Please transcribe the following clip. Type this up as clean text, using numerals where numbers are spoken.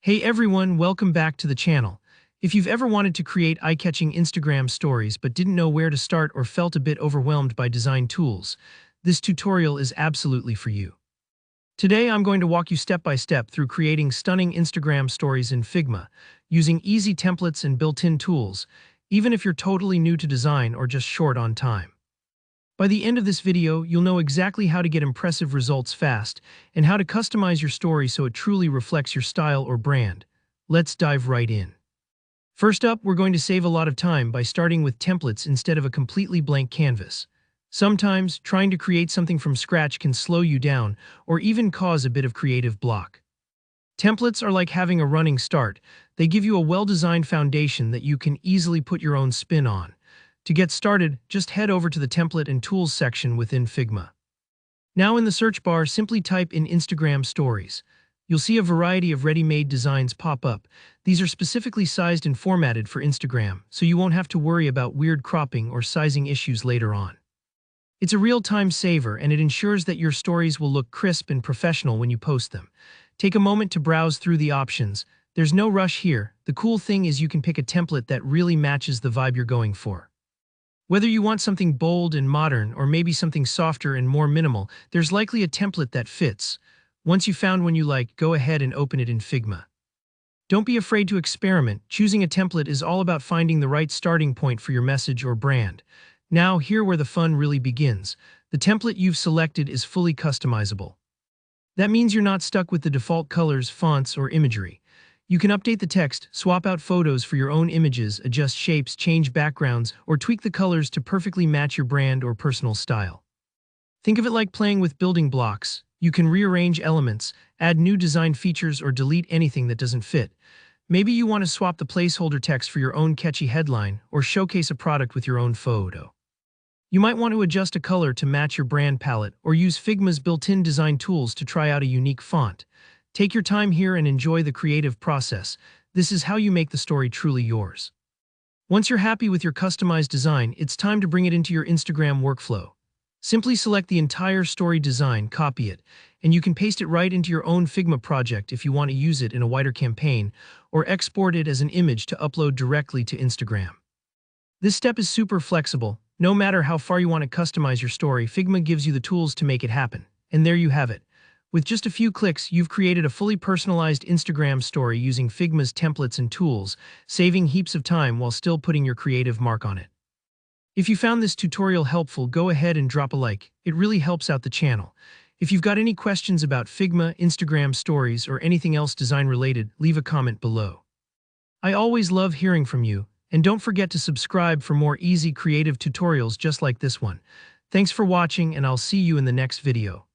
Hey everyone, welcome back to the channel. If you've ever wanted to create eye-catching Instagram stories but didn't know where to start or felt a bit overwhelmed by design tools, this tutorial is absolutely for you. Today I'm going to walk you step by step through creating stunning Instagram stories in Figma, using easy templates and built-in tools, even if you're totally new to design or just short on time. By the end of this video, you'll know exactly how to get impressive results fast and how to customize your story so it truly reflects your style or brand. Let's dive right in. First up, we're going to save a lot of time by starting with templates instead of a completely blank canvas. Sometimes, trying to create something from scratch can slow you down or even cause a bit of creative block. Templates are like having a running start. They give you a well-designed foundation that you can easily put your own spin on. To get started, just head over to the Template and Tools section within Figma. Now in the search bar, simply type in Instagram Stories. You'll see a variety of ready-made designs pop up. These are specifically sized and formatted for Instagram, so you won't have to worry about weird cropping or sizing issues later on. It's a real-time saver, and it ensures that your stories will look crisp and professional when you post them. Take a moment to browse through the options. There's no rush here. The cool thing is you can pick a template that really matches the vibe you're going for. Whether you want something bold and modern or maybe something softer and more minimal, there's likely a template that fits. Once you've found one you like, go ahead and open it in Figma. Don't be afraid to experiment. Choosing a template is all about finding the right starting point for your message or brand. Now, here where the fun really begins. The template you've selected is fully customizable. That means you're not stuck with the default colors, fonts, or imagery. You can update the text, swap out photos for your own images, adjust shapes, change backgrounds, or tweak the colors to perfectly match your brand or personal style. Think of it like playing with building blocks. You can rearrange elements, add new design features, or delete anything that doesn't fit. Maybe you want to swap the placeholder text for your own catchy headline, or showcase a product with your own photo. You might want to adjust a color to match your brand palette, or use Figma's built-in design tools to try out a unique font. Take your time here and enjoy the creative process. This is how you make the story truly yours. Once you're happy with your customized design, it's time to bring it into your Instagram workflow. Simply select the entire story design, copy it, and you can paste it right into your own Figma project if you want to use it in a wider campaign, or export it as an image to upload directly to Instagram. This step is super flexible. No matter how far you want to customize your story, Figma gives you the tools to make it happen. And there you have it. With just a few clicks, you've created a fully personalized Instagram story using Figma's templates and tools, saving heaps of time while still putting your creative mark on it. If you found this tutorial helpful, go ahead and drop a like. It really helps out the channel. If you've got any questions about Figma, Instagram stories, or anything else design-related, leave a comment below. I always love hearing from you, and don't forget to subscribe for more easy creative tutorials just like this one. Thanks for watching, and I'll see you in the next video.